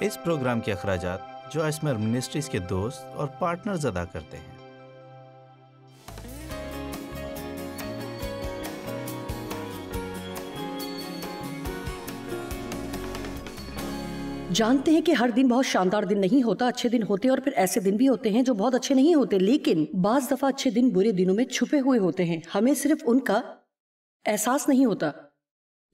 اس programme کے اخراجات جو اسمر منسٹریز کے دوست اور پارٹنرز ادا کرتے ہیں۔ جانتے ہیں کہ ہر دن بہت شاندار دن نہیں ہوتا، اچھے دن ہوتے ہیں اور پھر ایسے دن بھی ہوتے ہیں جو بہت اچھے نہیں ہوتے، لیکن بعض دفعہ اچھے دن برے دنوں میں چھپے ہوئے ہوتے ہیں، ہمیں صرف ان کا احساس نہیں ہوتا۔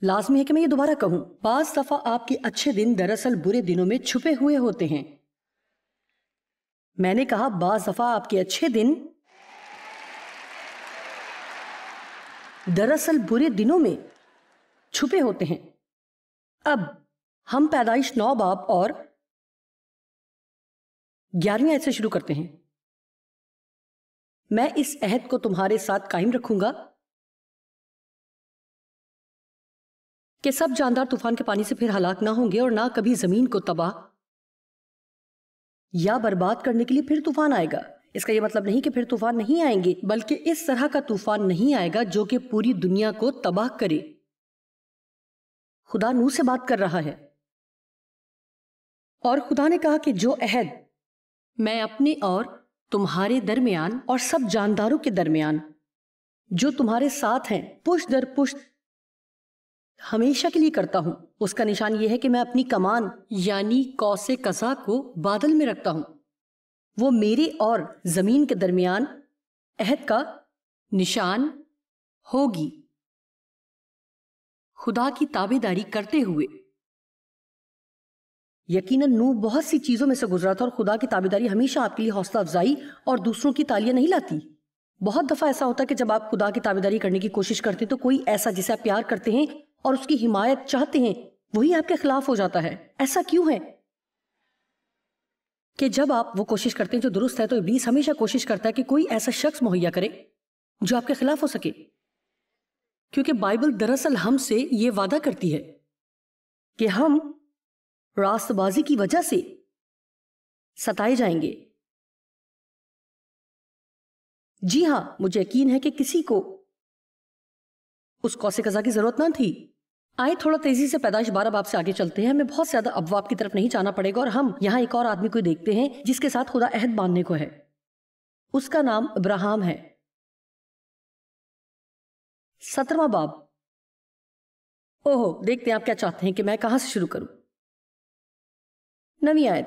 لازمی ہے کہ میں یہ دوبارہ کہوں، بعض دفعہ آپ کے اچھے دن دراصل برے دنوں میں چھپے ہوئے ہوتے ہیں۔ میں نے کہا بعض دفعہ آپ کے اچھے دن دراصل برے دنوں میں چھپے ہوتے ہیں۔ اب ہم پیدائش 9 باب اور 11ویں آیت سے شروع کرتے ہیں۔ میں اس عہد کو تمہارے ساتھ قائم رکھوں گا کہ سب جاندار طوفان کے پانی سے پھر ہلاک نہ ہوں گے اور نہ کبھی زمین کو تباہ یا برباد کرنے کے لیے پھر طوفان آئے گا۔ اس کا یہ مطلب نہیں کہ پھر طوفان نہیں آئیں گے، بلکہ اس طرح کا طوفان نہیں آئے گا جو کہ پوری دنیا کو تباہ کرے۔ خدا نوح سے بات کر رہا ہے اور خدا نے کہا کہ جو عہد میں اپنے اور تمہارے درمیان اور سب جانداروں کے درمیان جو تمہارے ساتھ ہیں پشت در پشت ہمیشہ کے لیے کرتا ہوں، اس کا نشان یہ ہے کہ میں اپنی کمان یعنی قوس قزح کو بادل میں رکھتا ہوں۔ وہ میرے اور زمین کے درمیان عہد کا نشان ہوگی۔ خدا کی تابعداری کرتے ہوئے یقیناً نوح بہت سی چیزوں میں سے گزرا تھا، اور خدا کی تابعداری ہمیشہ آپ کے لیے حوصلہ افزائی اور دوسروں کی تالیاں نہیں لاتی۔ بہت دفعہ ایسا ہوتا ہے کہ جب آپ خدا کی تابعداری کرنے کی کوشش کرتے ہیں تو کوئی ایسا جسے آپ پیار کرتے ہیں اور اس کی حمایت چاہتے ہیں وہی آپ کے خلاف ہو جاتا ہے۔ ایسا کیوں ہے کہ جب آپ وہ کوشش کرتے ہیں جو درست ہے تو ابلیس ہمیشہ کوشش کرتا ہے کہ کوئی ایسا شخص مہیا کرے جو آپ کے خلاف ہو سکے، کیونکہ بائبل دراصل ہم سے یہ وعدہ کرتی ہے کہ ہم راست بازی کی وجہ سے ستائے جائیں گے۔ جی ہاں، مجھے یقین ہے کہ کسی کو اس قوس قزح کی ضرورت نہ تھی۔ آئے تھوڑا تیزی سے پیدائش 12 باب سے آگے چلتے ہیں، ہمیں بہت زیادہ ابواب کی طرف نہیں جانا پڑے گا، اور ہم یہاں ایک اور آدمی کو دیکھتے ہیں جس کے ساتھ خدا عہد باندھنے کو ہے۔ اس کا نام ابراہیم ہے۔ 17واں باب۔ اوہو، دیکھتے ہیں آپ کیا چاہتے ہیں کہ میں کہاں سے شروع کروں۔ 9ویں آیت۔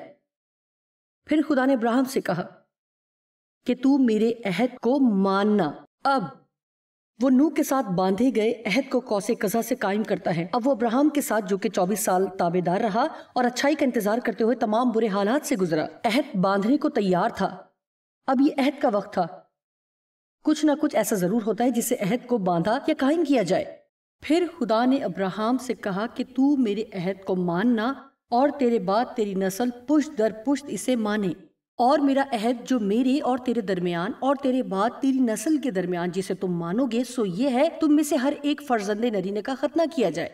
پھر خدا نے ابراہیم سے کہا کہ تو میرے عہد کو ماننا۔ اب وہ نوح کے ساتھ باندھے گئے عہد کو قوس قزح سے قائم کرتا ہے۔ اب وہ ابراہیم کے ساتھ جو کہ 24 سال تابع دار رہا اور اچھائی کا انتظار کرتے ہوئے تمام برے حالات سے گزرا، عہد باندھنے کو تیار تھا۔ اب یہ عہد کا وقت تھا۔ کچھ نہ کچھ ایسا ضرور ہوتا ہے جسے عہد کو باندھا یا قائم کیا جائے۔ پھر خدا نے ابراہیم سے کہا کہ تو میرے عہد کو ماننا اور تیرے بعد تیری نسل پشت در پشت اسے مانے، اور میرا عہد جو میرے اور تیرے درمیان اور تیرے بعد تیری نسل کے درمیان جسے تم مانو گے سو یہ ہے، تم میں سے ہر ایک فرزند نرینہ کا ختنہ کیا جائے۔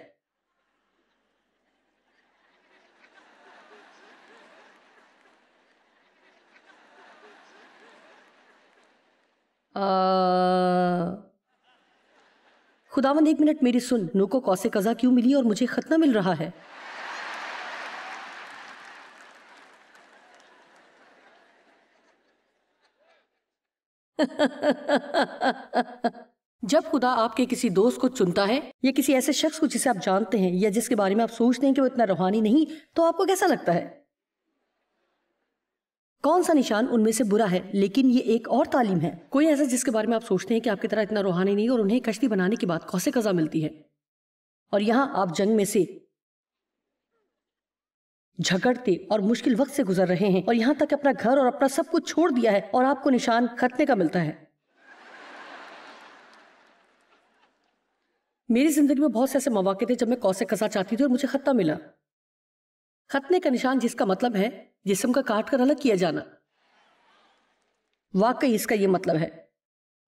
خداوند 1 منٹ میری سن، نوح کو قوس قزح کیوں ملی اور مجھے ختنہ مل رہا ہے؟ جب خدا آپ کے کسی دوست کو چنتا ہے یا کسی ایسے شخص کو جسے آپ جانتے ہیں یا جس کے بارے میں آپ سوچتے ہیں کہ وہ اتنا روحانی نہیں، تو آپ کو کیسا لگتا ہے؟ کون سا نشان ان میں سے برا ہے؟ لیکن یہ ایک اور تعلیم ہے۔ کوئی ایسا جس کے بارے میں آپ سوچتے ہیں کہ آپ کی طرح اتنا روحانی نہیں اور انہیں کشتی بنانے کے بعد قوس قزح ملتی ہے، اور یہاں آپ جنگ میں سے جھگڑتے اور مشکل وقت سے گزر رہے ہیں، اور یہاں تک اپنا گھر اور اپنا سب کچھ چھوڑ دیا ہے، اور آپ کو نشان ختنے کا ملتا ہے۔ میری زندگی میں بہت سے ایسے مواقع تھے جب میں قوس قزح چاہتی تھی اور مجھے ختنہ ملا۔ ختنے کا نشان جس کا مطلب ہے جسم کا کاٹ کر الگ کیا جانا، واقعی اس کا یہ مطلب ہے۔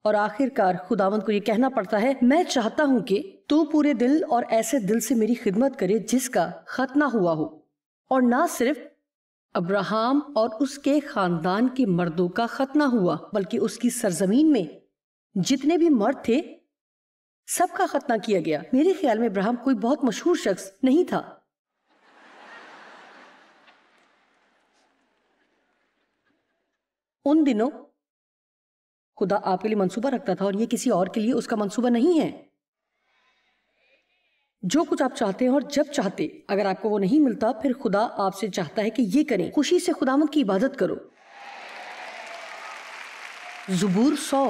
اور آخر کار خداوند کو یہ کہنا پڑتا ہے، میں چاہتا ہوں کہ تو پورے دل اور ایسے دل سے میری خدمت کرے جس کا ختنہ ہوا ہو، اور نہ صرف ابراہیم اور اس کے خاندان کے مردوں کا ختنہ ہوا بلکہ اس کی سرزمین میں جتنے بھی مرد تھے سب کا ختنہ کیا گیا۔ میرے خیال میں ابراہیم کوئی بہت مشہور شخص نہیں تھا، ان دنوں خدا آپ کے لیے منصوبہ رکھتا تھا اور یہ کسی اور کے لیے اس کا منصوبہ نہیں ہے. جو کچھ آپ چاہتے ہیں اور جب چاہتے، اگر آپ کو وہ نہیں ملتا، پھر خدا آپ سے چاہتا ہے کہ یہ کریں، خوشی سے خداوند کی عبادت کرو. زبور 100.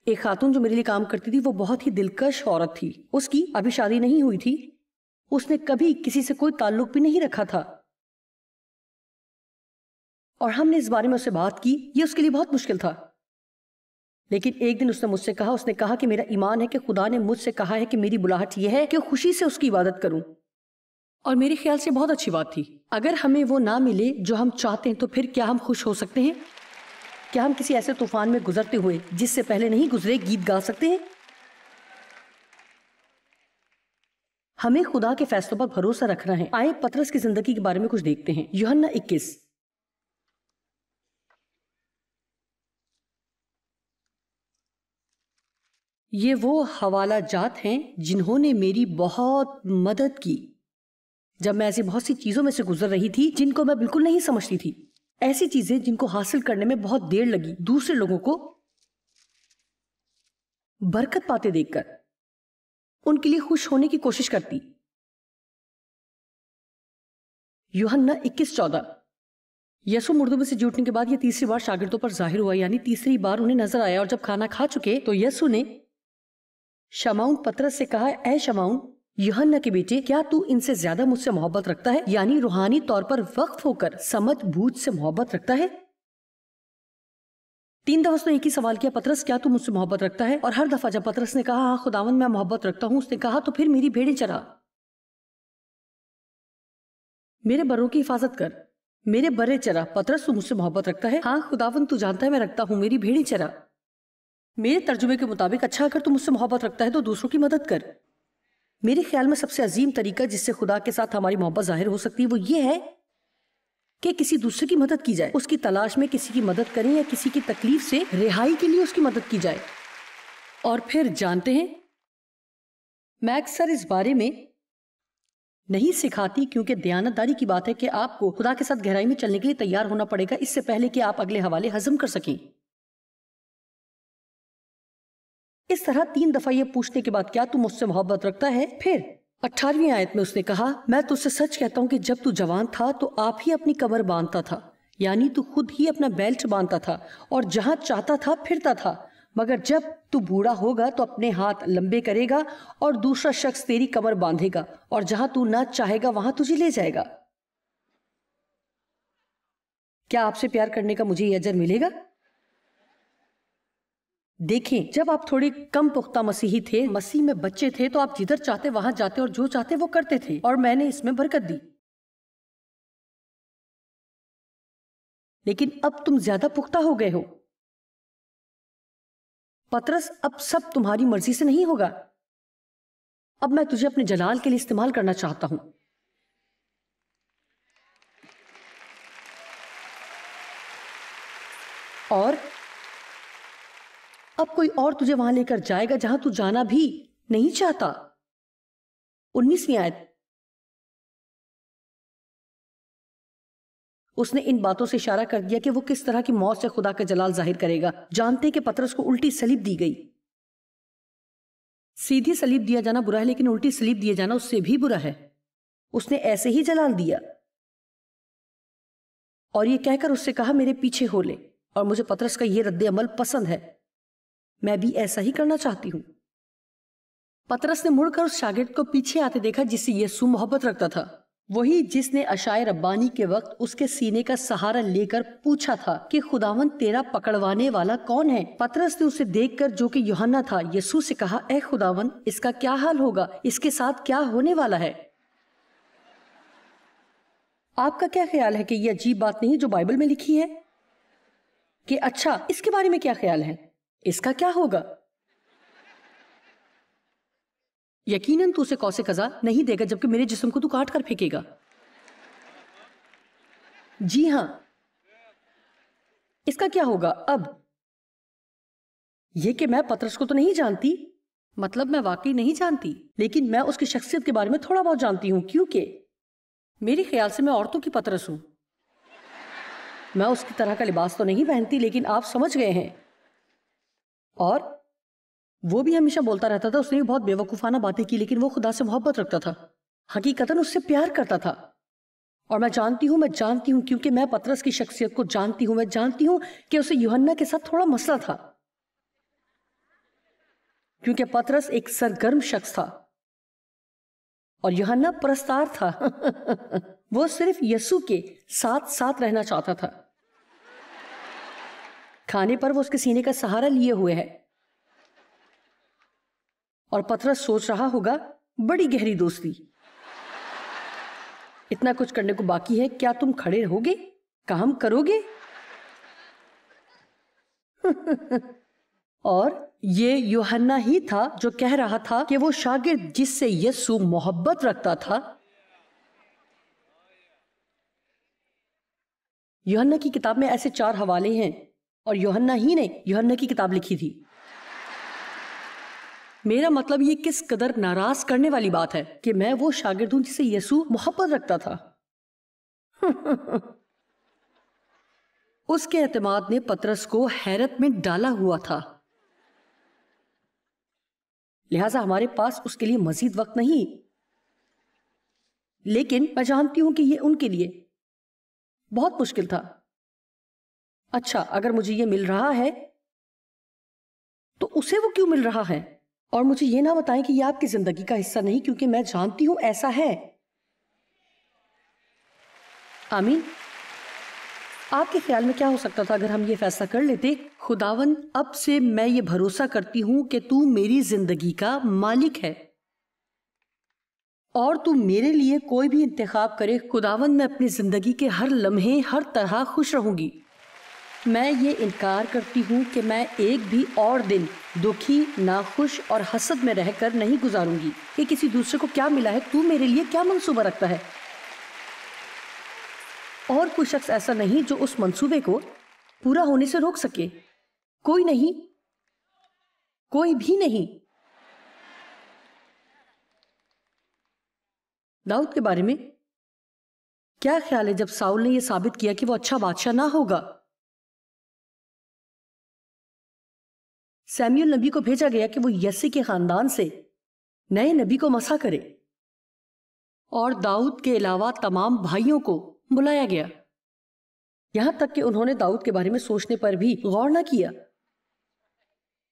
ایک خاتون جو میرے لیے کام کرتی تھی، وہ بہت ہی دلکش عورت تھی. اس کی ابھی شادی نہیں ہوئی تھی، اس نے کبھی کسی سے کوئی تعلق بھی نہیں رکھا تھا، اور ہم نے اس بارے میں اس سے بات کی. یہ اس کے لیے بہت مشکل تھا. لیکن ایک دن اس نے مجھ سے کہا کہ میرا ایمان ہے کہ خدا نے مجھ سے کہا ہے کہ میری بلاہٹ یہ ہے کہ خوشی سے اس کی عبادت کروں. اور میرے خیال سے بہت اچھی بات تھی. اگر ہمیں وہ نہ ملے جو ہم چاہتے ہیں تو پھر کیا ہم خوش ہو سکتے ہیں؟ کیا ہم کسی ایسے طوفان میں گزرتے ہوئے جس سے پہلے نہیں گزرے گیت گا سکتے ہیں؟ ہمیں خدا کے فیصلوں پر بھروسہ رکھنا ہے. آئے پطرس کی زندگی کے بارے میں کچھ دیکھتے ہیں. یوحنا 21. یہ وہ حوالہ جات ہیں جنہوں نے میری بہت مدد کی جب میں ایسی بہت سی چیزوں میں سے گزر رہی تھی جن کو میں بالکل نہیں سمجھتی تھی. ایسی چیزیں جن کو حاصل کرنے میں بہت دیر لگی. دوسرے لوگوں کو برکت پاتے دیکھ کر ان کے لیے خوش ہونے کی کوشش کرتی. یوحنا 21:14. یسوع مردوں میں سے جی اٹھنے کے بعد یہ تیسری بار شاگردوں پر ظاہر ہوا، یعنی تیسری بار انہیں نظر آیا. اور جب کھانا کھا چکے تو یسوع نے شمعون پطرس سے کہا، اے شمعون یوحنا کے بیٹے، کیا تو ان سے زیادہ مجھ سے محبت رکھتا ہے؟ یعنی روحانی طور پر وقف ہو کر سمجھ بوجھ سے محبت رکھتا ہے. 3 دفعہ اس نے ایک ہی سوال کیا، پطرس کیا تو مجھ سے محبت رکھتا ہے؟ اور ہر دفعہ جب پطرس نے کہا ہاں خداوند میں محبت رکھتا ہوں، اس نے کہا تو پھر میری بھیڑیں چرا، میرے بروں کی حفاظت کر، میرے برے چرا. پطرس تو مجھ سے محبت رکھتا ہے؟ ہاں خداوند تو جانتا ہے میں رکھتا ہوں، میری بھیڑیں چرا. میرے ترجمے کے مطابق اچھا اگر تو مجھ سے محبت رکھتا ہے تو دوسروں کی مدد کر. میرے خیال میں سب سے عظیم طریقہ جس سے خدا کے ساتھ ہماری محبت ظاہر ہو سکتی ہے وہ یہ ہے کہ کسی دوسرے کی مدد کی جائے. اس کی تلاش میں کسی کی مدد کریں یا کسی کی تکلیف سے رہائی کے لیے اس کی مدد کی جائے. اور پھر جانتے ہیں میں اکثر اس بارے میں نہیں سکھاتی کیونکہ دیانتداری کی بات ہے کہ آپ کو خدا کے ساتھ گہرائی میں چلنے کے لیے تیار ہونا پڑے گا اس سے پہلے کہ آپ اگلے حوالے ہضم کر سکیں. اس طرح 3 دفعہ یہ پوچھنے کے بعد کیا تو مجھ سے محبت رکھتا ہے؟ پھر 18ویں آیت میں اس نے کہا، میں تجھ سے سچ کہتا ہوں کہ جب تو جوان تھا تو آپ ہی اپنی کمر باندھتا تھا، یعنی تو خود ہی اپنا بیلٹ باندھتا تھا اور جہاں چاہتا تھا پھرتا تھا. مگر جب تو بوڑھا ہوگا تو اپنے ہاتھ لمبے کرے گا اور دوسرا شخص تیری کمر باندھے گا اور جہاں تو نہ چاہے گا وہاں تجھے لے جائے گا. کیا آپ سے پیار کرنے کا مجھے یہ اجر ملے گا؟ دیکھیں جب آپ تھوڑے کم پختہ مسیحی تھے، مسیح میں بچے تھے، تو آپ جدھر چاہتے وہاں جاتے اور جو چاہتے وہ کرتے تھے، اور میں نے اس میں برکت دی. لیکن اب تم زیادہ پختہ ہو گئے ہو. پطرس اب سب تمہاری مرضی سے نہیں ہوگا. اب میں تجھے اپنے جلال کے لیے استعمال کرنا چاہتا ہوں. اور اب کوئی اور تجھے وہاں لے کر جائے گا جہاں تو جانا بھی نہیں چاہتا. 19ویں آیت. اس نے ان باتوں سے اشارہ کر دیا کہ وہ کس طرح کی موت سے خدا کا جلال ظاہر کرے گا. جانتے کہ پطرس کو الٹی صلیب دی گئی. سیدھی صلیب دیا جانا برا ہے، لیکن الٹی صلیب دیا جانا اس سے بھی برا ہے. اس نے ایسے ہی جلال دیا اور یہ کہہ کر اس سے کہا میرے پیچھے ہو لے. اور مجھے پطرس کا یہ رد عمل پسند ہے، میں بھی ایسا ہی کرنا چاہتی ہوں. پطرس نے مڑ کر اس شاگرد کو پیچھے آتے دیکھا جس سے یسوع محبت رکھتا تھا، وہی جس نے عشائے ربانی کے وقت اس کے سینے کا سہارا لے کر پوچھا تھا کہ خداوند تیرا پکڑوانے والا کون ہے؟ پطرس نے اسے دیکھ کر جو کہ یوحنا تھا یسوع سے کہا، اے خداوند اس کا کیا حال ہوگا؟ اس کے ساتھ کیا ہونے والا ہے؟ آپ کا کیا خیال ہے کہ یہ عجیب بات نہیں جو بائبل میں لکھی ہے؟ کہ اچھا اس کے بارے میں کیا خیال ہے؟ اس کا کیا ہوگا؟ یقیناً تو اسے قوس قزح نہیں دے گا جبکہ میرے جسم کو تو کاٹ کر پھینکے گا. جی ہاں، اس کا کیا ہوگا؟ اب یہ کہ میں پطرس کو تو نہیں جانتی، مطلب میں واقعی نہیں جانتی، لیکن میں اس کی شخصیت کے بارے میں تھوڑا بہت جانتی ہوں کیونکہ میرے خیال سے میں عورتوں کی پطرس ہوں. میں اس کی طرح کا لباس تو نہیں پہنتی، لیکن آپ سمجھ گئے ہیں۔ اور وہ بھی ہمیشہ بولتا رہتا تھا، اس نے بھی بہت بے وقوفانہ باتیں کی، لیکن وہ خدا سے محبت رکھتا تھا، حقیقتاً اس سے پیار کرتا تھا۔ اور میں جانتی ہوں کیونکہ میں پطرس کی شخصیت کو جانتی ہوں، میں جانتی ہوں کہ اسے یوحنا کے ساتھ تھوڑا مسئلہ تھا، کیونکہ پطرس ایک سرگرم شخص تھا اور یوحنا پرستار تھا۔ وہ صرف یسوع کے ساتھ ساتھ رہنا چاہتا تھا۔ کھانے پر وہ اس کے سینے کا سہارا لیے ہوئے ہے، اور پطرس سوچ رہا ہوگا بڑی گہری دوستی، اتنا کچھ کرنے کو باقی ہے، کیا تم کھڑے رہو گے، کام کرو گے؟ اور یہ یوحنا ہی تھا جو کہہ رہا تھا کہ وہ شاگرد جس سے یسوع محبت رکھتا تھا۔ یوحنا کی کتاب میں ایسے 4 حوالے ہیں، اور یوحنا ہی نے یوحنا کی کتاب لکھی تھی۔ میرا مطلب یہ کس قدر ناراض کرنے والی بات ہے کہ میں وہ شاگرد ہوں جس سے یسوع محبت رکھتا تھا۔ اس کے اعتماد نے پطرس کو حیرت میں ڈالا ہوا تھا، لہٰذا ہمارے پاس اس کے لیے مزید وقت نہیں، لیکن میں جانتی ہوں کہ یہ ان کے لیے بہت مشکل تھا۔ اچھا، اگر مجھے یہ مل رہا ہے تو اسے وہ کیوں مل رہا ہے؟ اور مجھے یہ نہ بتائیں کہ یہ آپ کی زندگی کا حصہ نہیں، کیونکہ میں جانتی ہوں ایسا ہے۔ آمین۔ آپ کے خیال میں کیا ہو سکتا تھا اگر ہم یہ فیصلہ کر لیتے، خداوند اب سے میں یہ بھروسہ کرتی ہوں کہ تو میری زندگی کا مالک ہے، اور تو میرے لیے کوئی بھی انتخاب کرے، خداوند میں اپنی زندگی کے ہر لمحے ہر طرح خوش رہوں گی۔ میں یہ انکار کرتی ہوں کہ میں ایک بھی اور دن دکھی، ناخوش اور حسد میں رہ کر نہیں گزاروں گی کہ کسی دوسرے کو کیا ملا ہے، تو میرے لیے کیا منصوبہ رکھتا ہے۔ اور کوئی شخص ایسا نہیں جو اس منصوبے کو پورا ہونے سے روک سکے، کوئی نہیں، کوئی بھی نہیں۔ داؤد کے بارے میں کیا خیال ہے جب ساؤل نے یہ ثابت کیا کہ وہ اچھا بادشاہ نہ ہوگا؟ سیمیول نبی کو بھیجا گیا کہ وہ یسی کے خاندان سے نئے نبی کو مسح کرے، اور داؤد کے علاوہ تمام بھائیوں کو بلایا گیا، یہاں تک کہ انہوں نے داؤد کے بارے میں سوچنے پر بھی غور نہ کیا۔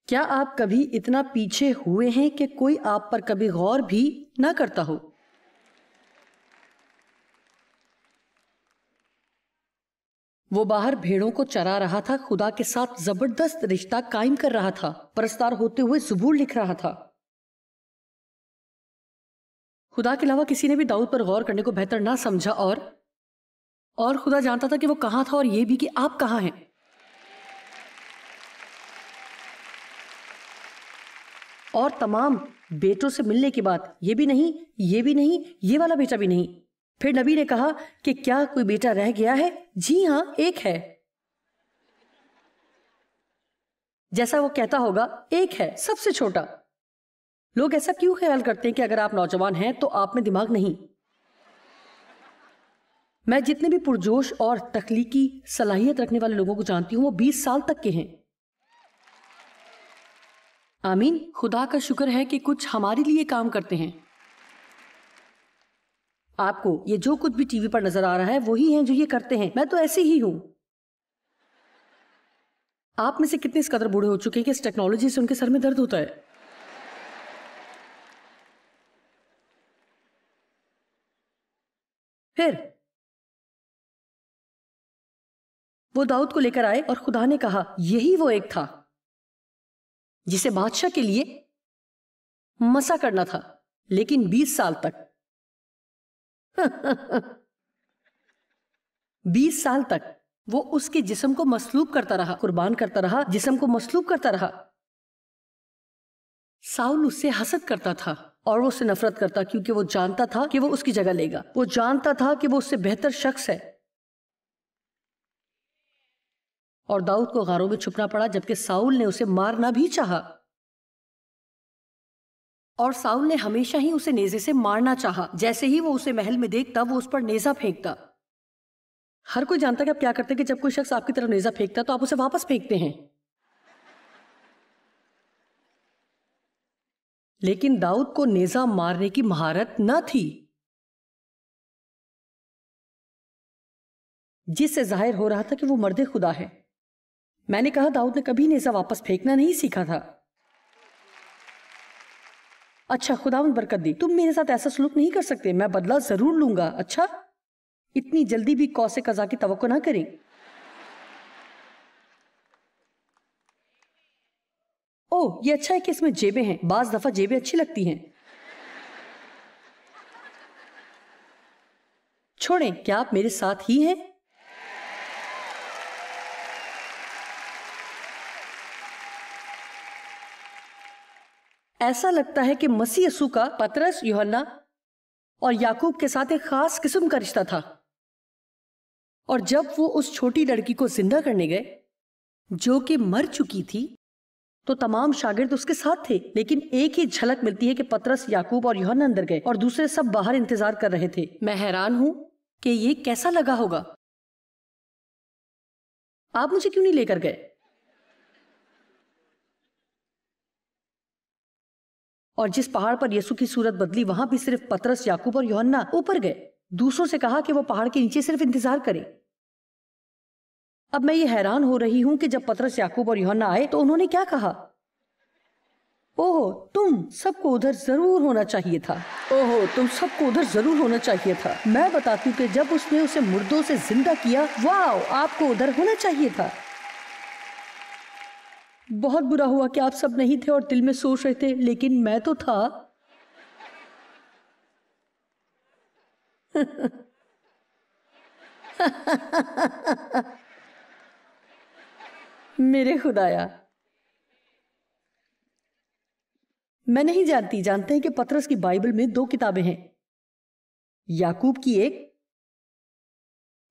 کیا آپ کبھی اتنا پیچھے ہوئے ہیں کہ کوئی آپ پر کبھی غور بھی نہ کرتا ہو؟ وہ باہر بھیڑوں کو چرا رہا تھا، خدا کے ساتھ زبردست رشتہ قائم کر رہا تھا، پرستار ہوتے ہوئے زبور لکھ رہا تھا۔ خدا کے علاوہ کسی نے بھی داؤد پر غور کرنے کو بہتر نہ سمجھا، اور خدا جانتا تھا کہ وہ کہاں تھا، اور یہ بھی کہ آپ کہاں ہیں۔ اور تمام بیٹوں سے ملنے کے بعد یہ بھی نہیں، یہ بھی نہیں، یہ والا بیٹا بھی نہیں۔ پھر نبی نے کہا کہ کیا کوئی بیٹا رہ گیا ہے؟ جی ہاں، ایک ہے۔ جیسا وہ کہتا ہوگا، ایک ہے، سب سے چھوٹا۔ لوگ ایسا کیوں خیال کرتے ہیں کہ اگر آپ نوجوان ہیں تو آپ میں دماغ نہیں؟ میں جتنے بھی پرجوش اور تخلیقی صلاحیت رکھنے والے لوگوں کو جانتی ہوں وہ 20 سال تک کے ہیں۔ آمین۔ خدا کا شکر ہے کہ کچھ ہمارے لیے کام کرتے ہیں۔ آپ کو یہ جو کچھ بھی ٹی وی پر نظر آ رہا ہے وہی ہیں جو یہ کرتے ہیں۔ میں تو ایسی ہی ہوں۔ آپ میں سے کتنے اس قدر بوڑھے ہو چکے ہیں کہ اس ٹیکنالوجی سے ان کے سر میں درد ہوتا ہے؟ پھر وہ داؤد کو لے کر آئے، اور خدا نے کہا یہی وہ ایک تھا جسے بادشاہ کے لیے مسح کرنا تھا، لیکن 20 سال تک 20 سال تک وہ اس کے جسم کو مصلوب کرتا رہا، قربان کرتا رہا، جسم کو مصلوب کرتا رہا۔ ساؤل اس سے حسد کرتا تھا اور وہ اس سے نفرت کرتا، کیونکہ وہ جانتا تھا کہ وہ اس کی جگہ لے گا، وہ جانتا تھا کہ وہ اس سے بہتر شخص ہے۔ اور داؤد کو غاروں میں چھپنا پڑا، جبکہ ساؤل نے اسے مارنا بھی چاہا، اور ساؤل نے ہمیشہ ہی اسے نیزے سے مارنا چاہا۔ جیسے ہی وہ اسے محل میں دیکھتا وہ اس پر نیزہ پھینکتا۔ ہر کوئی جانتا ہے کہ آپ کیا کرتے ہیں کہ جب کوئی شخص آپ کی طرف نیزہ پھینکتا ہے تو آپ اسے واپس پھینکتے ہیں. لیکن داؤد کو نیزہ مارنے کی مہارت نہ تھی، جس سے ظاہر ہو رہا تھا کہ وہ مرد خدا ہے. میں نے کہا داؤد نے کبھی نیزہ واپس پھینکنا نہیں سیکھا تھا. اچھا، خداوند برکت دی. تم میرے ساتھ ایسا سلوک نہیں کر سکتے. میں بدلہ ضرور لوں گا. اچھا، اتنی جلدی بھی قوس قزح کی توقع نہ کریں. اوہ، یہ اچھا ہے کہ اس میں جیبیں ہیں. بعض دفعہ جیبیں اچھی لگتی ہیں. چھوڑیں، کیا آپ میرے ساتھ ہی ہیں؟ ایسا لگتا ہے کہ مسیح یسوع کا پطرس، یوحنا اور یعقوب کے ساتھ ایک خاص قسم کا رشتہ تھا. اور جب وہ اس چھوٹی لڑکی کو زندہ کرنے گئے جو کہ مر چکی تھی تو تمام شاگرد اس کے ساتھ تھے، لیکن ایک ہی جھلک ملتی ہے کہ پطرس، یعقوب اور یوحنا اندر گئے اور دوسرے سب باہر انتظار کر رہے تھے. میں حیران ہوں کہ یہ کیسا لگا ہوگا. آپ مجھے کیوں نہیں لے کر گئے؟ اور جس پہاڑ پر یسوع کی صورت بدلی وہاں بھی صرف پطرس، یعقوب اور یوحنا اوپر گئے. دوسروں سے کہا کہ وہ پہاڑ کے نیچے صرف انتظار کریں. اب میں یہ حیران ہو رہی ہوں کہ جب پطرس، یعقوب اور یوحنا آئے تو انہوں نے کیا کہا؟ اوہ، تم سب کو ادھر ضرور ہونا چاہیے تھا. اوہ، تم سب کو ادھر ضرور ہونا چاہیے تھا. میں بتاتی ہوں کہ جب اس نے اسے مردوں سے زندہ کیا، واو، آپ کو ادھر ہونا چاہیے تھا. بہت برا ہوا کہ آپ سب نہیں تھے اور دل میں سوچ رہے تھے، لیکن میں تو تھا. میرے خدایا، میں نہیں جانتی. جانتے ہیں کہ پطرس کی بائبل میں 2 کتابیں ہیں، یعقوب کی 1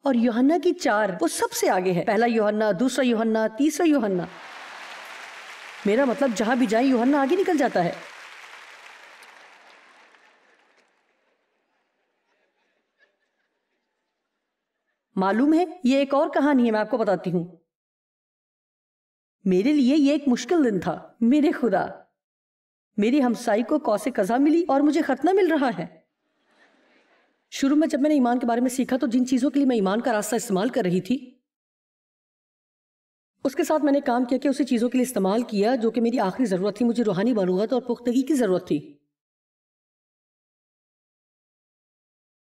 اور یوحنا کی 4. وہ سب سے آگے ہے. پہلا یوحنا، دوسرا یوحنا، تیسرا یوحنا. میرا مطلب جہاں بھی جائیں یوحنا آگے نکل جاتا ہے. معلوم ہے، یہ ایک اور کہانی ہے. میں آپ کو بتاتی ہوں. میرے لیے یہ ایک مشکل دن تھا. میرے خدا، میری ہمسائی کو قوس قزح ملی اور مجھے ختنہ مل رہا ہے. شروع میں جب میں نے ایمان کے بارے میں سیکھا تو جن چیزوں کے لیے میں ایمان کا راستہ استعمال کر رہی تھی اس کے ساتھ میں نے کام کیا کہ اسی چیزوں کے لیے استعمال کیا جو کہ میری آخری ضرورت تھی. مجھے روحانی بلوغت اور پختگی کی ضرورت تھی.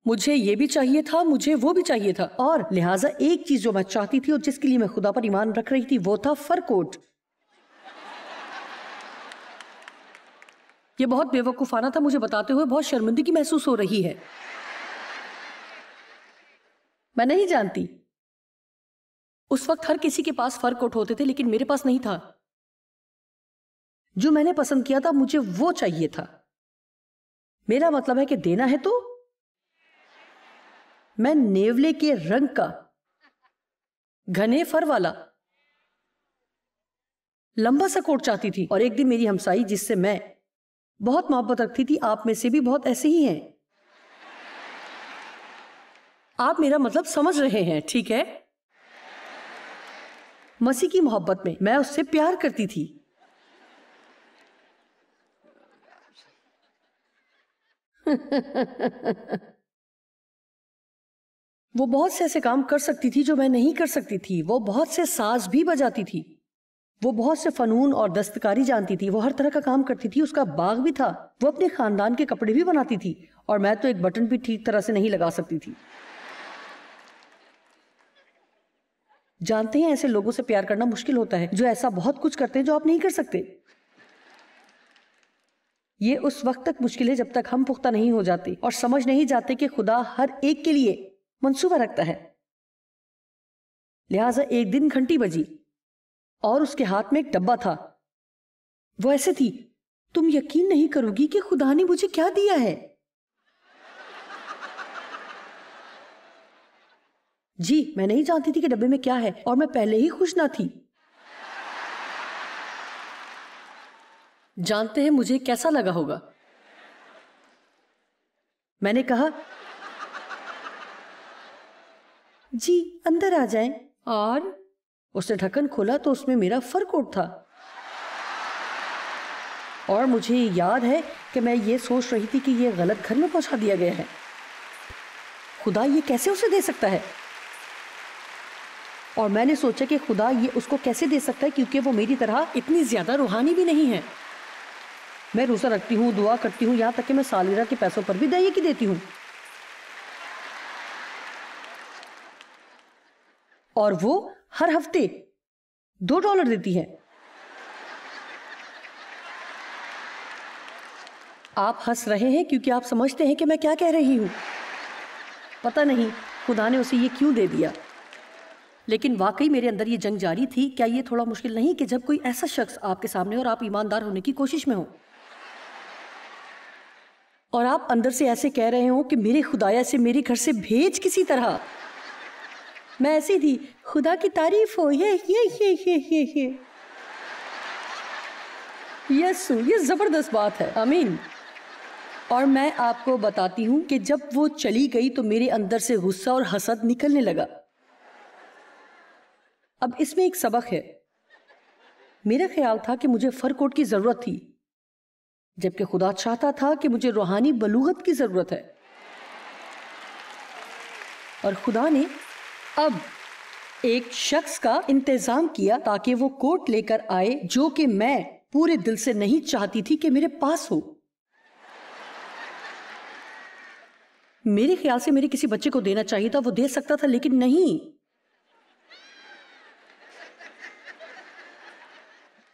مجھے یہ بھی چاہیے تھا، مجھے وہ بھی چاہیے تھا. اور لہٰذا ایک چیز جو میں چاہتی تھی اور جس کے لیے میں خدا پر ایمان رکھ رہی تھی وہ تھا فر کوٹ. یہ بہت بے وقوفانہ تھا. مجھے بتاتے ہوئے بہت شرمندگی محسوس ہو رہی ہے. میں نہیں جانتی. اس وقت ہر کسی کے پاس فر کوٹ ہوتے تھے لیکن میرے پاس نہیں تھا. جو میں نے پسند کیا تھا مجھے وہ چاہیے تھا. میرا مطلب ہے کہ دینا ہے تو میں نیولے کے رنگ کا گھنے فر والا لمبا سا کوٹ چاہتی تھی. اور ایک دن میری ہمسائی جس سے میں بہت محبت رکھتی تھی، آپ میں سے بھی بہت ایسے ہی ہیں، آپ میرا مطلب سمجھ رہے ہیں ٹھیک ہے، مسیح کی محبت میں اس سے پیار کرتی تھی. وہ بہت سے ایسے کام کر سکتی تھی جو میں نہیں کر سکتی تھی. وہ بہت سے ساز بھی بجاتی تھی. وہ بہت سے فنون اور دستکاری جانتی تھی. وہ ہر طرح کا کام کرتی تھی. اس کا باغ بھی تھا. وہ اپنے خاندان کے کپڑے بھی بناتی تھی اور میں تو ایک بٹن بھی ٹھیک طرح سے نہیں لگا سکتی تھی. جانتے ہیں ایسے لوگوں سے پیار کرنا مشکل ہوتا ہے جو ایسا بہت کچھ کرتے ہیں جو آپ نہیں کر سکتے. یہ اس وقت تک مشکل ہے جب تک ہم پختہ نہیں ہو جاتے اور سمجھ نہیں جاتے کہ خدا ہر ایک کے لیے منصوبہ رکھتا ہے. لہٰذا ایک دن گھنٹی بجی اور اس کے ہاتھ میں ایک ڈبہ تھا. وہ ایسے تھی، تم یقین نہیں کرو گی کہ خدا نے مجھے کیا دیا ہے. جی، میں نہیں جانتی تھی کہ ڈبے میں کیا ہے اور میں پہلے ہی خوش نہ تھی. جانتے ہیں مجھے کیسا لگا ہوگا؟ میں نے کہا جی اندر آ جائیں. اور اس نے ڈھکن کھولا تو اس میں میرا فر کوٹ تھا. اور مجھے یاد ہے کہ میں یہ سوچ رہی تھی کہ یہ غلط گھر میں پہنچا دیا گیا ہے. خدا یہ کیسے اسے دے سکتا ہے؟ اور میں نے سوچا کہ خدا یہ اس کو کیسے دے سکتا ہے کیونکہ وہ میری طرح اتنی زیادہ روحانی بھی نہیں ہے. میں روزہ رکھتی ہوں، دعا کرتی ہوں، یہاں تک کہ میں سالگرہ کے پیسوں پر بھی دہیے کی دیتی ہوں. اور وہ ہر ہفتے $2 دیتی ہے. آپ ہنس رہے ہیں کیونکہ آپ سمجھتے ہیں کہ میں کیا کہہ رہی ہوں. پتہ نہیں خدا نے اسے یہ کیوں دے دیا، لیکن واقعی میرے اندر یہ جنگ جاری تھی. کیا یہ تھوڑا مشکل نہیں کہ جب کوئی ایسا شخص آپ کے سامنے اور آپ ایماندار ہونے کی کوشش میں ہو اور آپ اندر سے ایسے کہہ رہے ہوں کہ میرے خدایا سے میرے گھر سے بھیج کسی طرح. میں ایسی تھی، خدا کی تعریف ہو، یسو، یہ زبردست بات ہے. آمین. اور میں آپ کو بتاتی ہوں کہ جب وہ چلی گئی تو میرے اندر سے غصہ اور حسد نکلنے لگا. اب اس میں ایک سبق ہے. میرا خیال تھا کہ مجھے فر کوٹ کی ضرورت تھی، جبکہ خدا چاہتا تھا کہ مجھے روحانی بلوغت کی ضرورت ہے. اور خدا نے اب ایک شخص کا انتظام کیا تاکہ وہ کوٹ لے کر آئے جو کہ میں پورے دل سے نہیں چاہتی تھی کہ میرے پاس ہو. میرے خیال سے میرے کسی بچے کو دینا چاہیے تھا، وہ دے سکتا تھا، لیکن نہیں.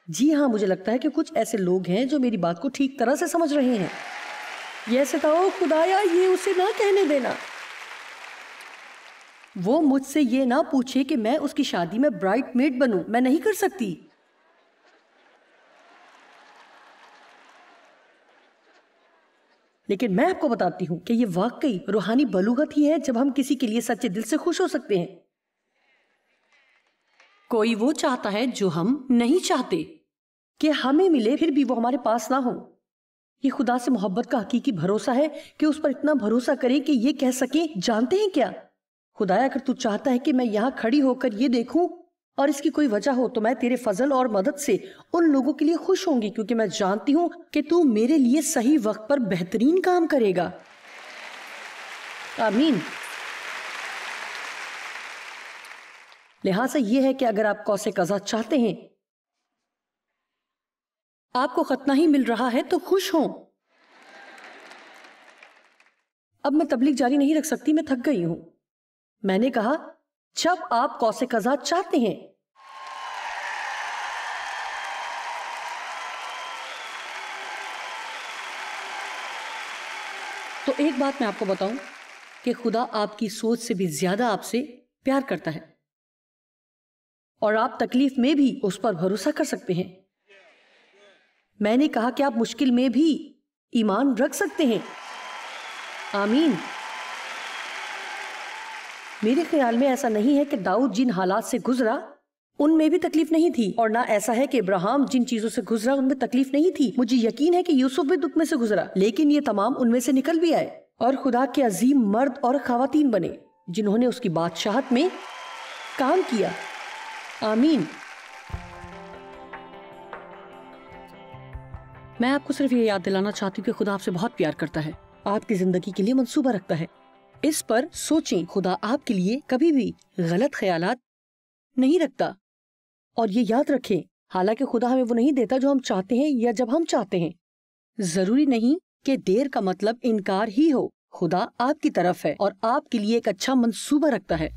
جی ہاں، مجھے لگتا ہے کہ کچھ ایسے لوگ ہیں جو میری بات کو ٹھیک طرح سے سمجھ رہے ہیں. یہ ایسے تھا، او خدایا یہ اسے نہ کہنے دینا. وہ مجھ سے یہ نہ پوچھے کہ میں اس کی شادی میں برائٹ میڈ بنوں، میں نہیں کر سکتی. لیکن میں آپ کو بتاتی ہوں کہ یہ واقعی روحانی بلوغت ہی ہے جب ہم کسی کے لیے سچے دل سے خوش ہو سکتے ہیں. کوئی وہ چاہتا ہے جو ہم نہیں چاہتے کہ ہمیں ملے، پھر بھی وہ ہمارے پاس نہ ہو. یہ خدا سے محبت کا حقیقی بھروسہ ہے کہ اس پر اتنا بھروسہ کرے کہ یہ کہہ سکے، جانتے ہیں کیا خدایا، اگر تو چاہتا ہے کہ میں یہاں کھڑی ہو کر یہ دیکھوں اور اس کی کوئی وجہ ہو تو میں تیرے فضل اور مدد سے ان لوگوں کے لیے خوش ہوں گی، کیونکہ میں جانتی ہوں کہ تو میرے لیے صحیح وقت پر بہترین کام کرے گا. آمین. لہٰذا یہ ہے کہ اگر آپ قوس قزح چاہتے ہیں، آپ کو ختنہ ہی مل رہا ہے تو خوش ہوں. اب میں تبلیغ جاری نہیں رکھ سکتی، میں تھک گئی ہوں. میں نے کہا جب آپ قوس قزح چاہتے ہیں. تو ایک بات میں آپ کو بتاؤں کہ خدا آپ کی سوچ سے بھی زیادہ آپ سے پیار کرتا ہے، اور آپ تکلیف میں بھی اس پر بھروسہ کر سکتے ہیں. میں نے کہا کہ آپ مشکل میں بھی ایمان رکھ سکتے ہیں. آمین. میرے خیال میں ایسا نہیں ہے کہ داؤد جن حالات سے گزرا ان میں بھی تکلیف نہیں تھی، اور نہ ایسا ہے کہ ابراہیم جن چیزوں سے گزرا ان میں تکلیف نہیں تھی. مجھے یقین ہے کہ یوسف بھی دکھ میں سے گزرا، لیکن یہ تمام ان میں سے نکل بھی آئے اور خدا کے عظیم مرد اور خواتین بنے جنہوں نے اس کی بادشاہت میں کام کیا. آمین. میں آپ کو صرف یہ یاد دلانا چاہتی ہوں کہ خدا آپ سے بہت پیار کرتا ہے، آپ کی زندگی کے لیے منصوبہ رکھتا ہے. اس پر سوچیں، خدا آپ کے لیے کبھی بھی غلط خیالات نہیں رکھتا. اور یہ یاد رکھیں، حالانکہ خدا ہمیں وہ نہیں دیتا جو ہم چاہتے ہیں یا جب ہم چاہتے ہیں. ضروری نہیں کہ دیر کا مطلب انکار ہی ہو. خدا آپ کی طرف ہے اور آپ کے لیے ایک اچھا منصوبہ رکھتا ہے.